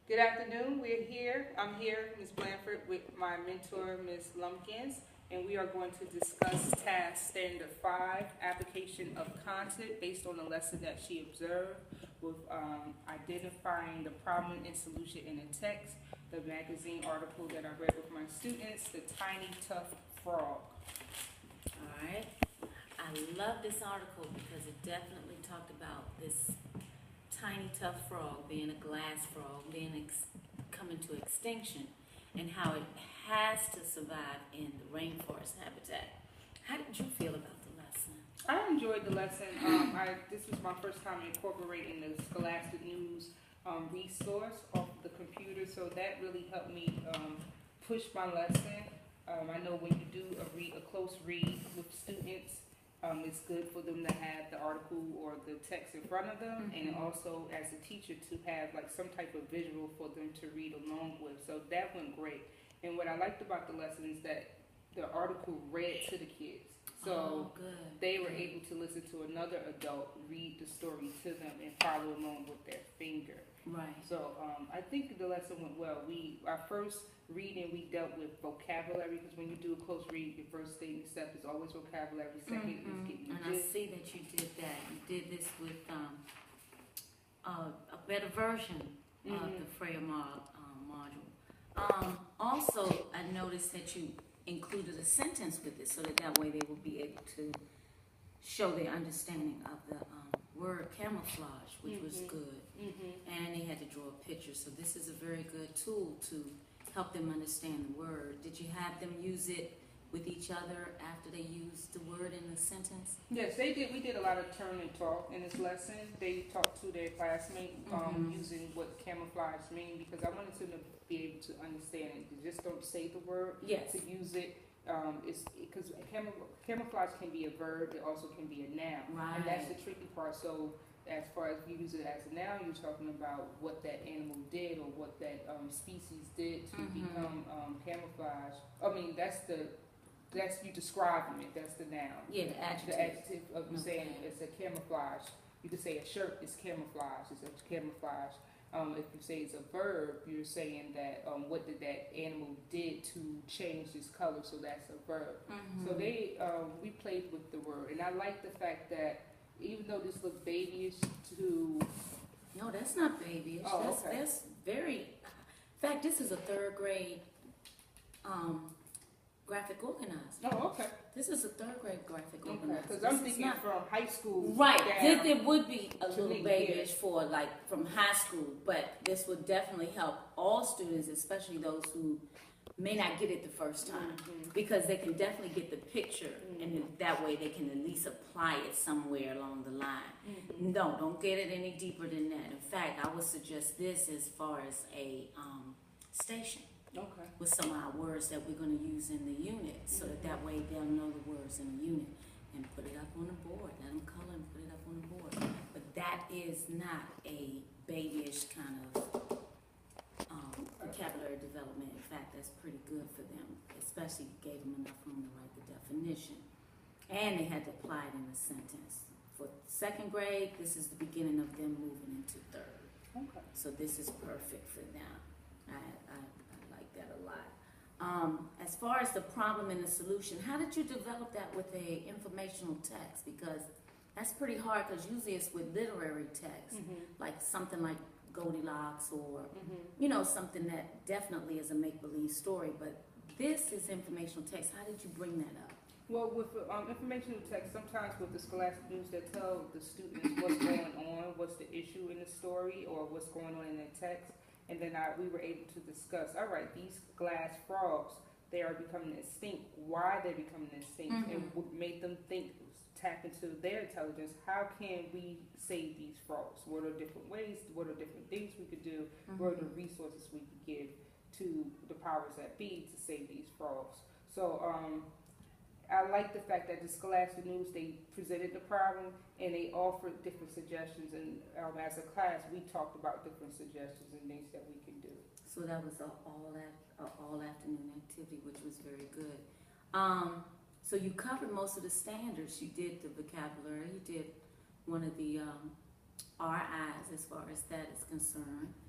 Good afternoon. We're here. I'm here, Ms. Blanford, with my mentor, Ms. Lumpkins, and we are going to discuss task standard 5, application of content based on the lesson that she observed with identifying the problem and solution in a text, the magazine article that I read with my students, the tiny tough frog. All right. I love this article because it definitely talked about this tiny tough frog being a glass frog, coming to extinction, and how it has to survive in the rainforest habitat. How did you feel about the lesson? I enjoyed the lesson. This was my first time incorporating the Scholastic News resource off the computer, so that really helped me push my lesson. I know when you do a close read with students, it's good for them to have the article or the text in front of them, and also as a teacher to have like some type of visual for them to read along with. So that went great. And what I liked about the lesson is that the article read to the kids. So they were able to listen to another adult read the story to them and follow along with their finger. Right. So I think the lesson went well. Our first reading, we dealt with vocabulary, because when you do a close read, your first step is always vocabulary. Second is getting and I see that you did that. You did this with a better version of the Freya module. Also, I noticed that you included a sentence with it, so that way they will be able to show their understanding of the word camouflage, which was good. And they had to draw a picture, so this is a very good tool to help them understand the word. Did you have them use it with each other after they used the word in the sentence? Yes, they did. We did a lot of turn and talk in this lesson. They talked to their classmate using what camouflage mean, because I wanted them to be able to understand it. You just don't say the word. Yes. To use it. It's because camouflage can be a verb. It also can be a noun. Right. And that's the tricky part. So as far as you use it as a noun, you're talking about what that animal did or what that species did to become camouflage. I mean, that's you describing it. That's the noun. Yeah, the adjective. The adjective of you saying it's a camouflage. You could say a shirt is camouflage. It's a camouflage. If you say it's a verb, you're saying that what did that animal did to change its color, so that's a verb. So we played with the word, and I like the fact that even though this looks babyish to... No, that's not babyish. Oh, that's very... In fact, this is a 3rd grade graphic organizer. Oh, okay. This is a 3rd grade graphic organizer. Because I'm thinking from high school. Right. It would be a little babyish for like from high school, but this would definitely help all students, especially those who may not get it the first time, because they can definitely get the picture, and that way they can at least apply it somewhere along the line. No, don't get it any deeper than that. In fact, I would suggest this as far as a station. Okay. With some of our words that we're going to use in the unit, so that way they'll know the words in the unit and put it up on the board. Let them color and put it up on the board. But that is not a babyish kind of vocabulary development. In fact, that's pretty good for them, especially gave them enough room to write the definition. And they had to apply it in a sentence. For 2nd grade, this is the beginning of them moving into 3rd. Okay. So this is perfect for them. I like that a lot. As far as the problem and the solution, how did you develop that with a informational text? Because that's pretty hard, because usually it's with literary text, like something like Goldilocks or, something that definitely is a make-believe story. But this is informational text. How did you bring that up? Well, with informational text, sometimes with the Scholastic News, they tell the students what's going on, what's the issue in the story, or what's going on in the text. And then we were able to discuss, all right, these glass frogs, they are becoming extinct. Why they're becoming extinct, and what made them tap into their intelligence. How can we save these frogs? What are different ways? What are different things we could do? What are the resources we could give to the powers that be to save these frogs? So I like the fact that the Scholastic News, they presented the problem and they offered different suggestions, and as a class we talked about different suggestions and things that we can do. So that was an all afternoon activity, which was very good. So you covered most of the standards. You did the vocabulary, you did one of the RIs as far as that is concerned.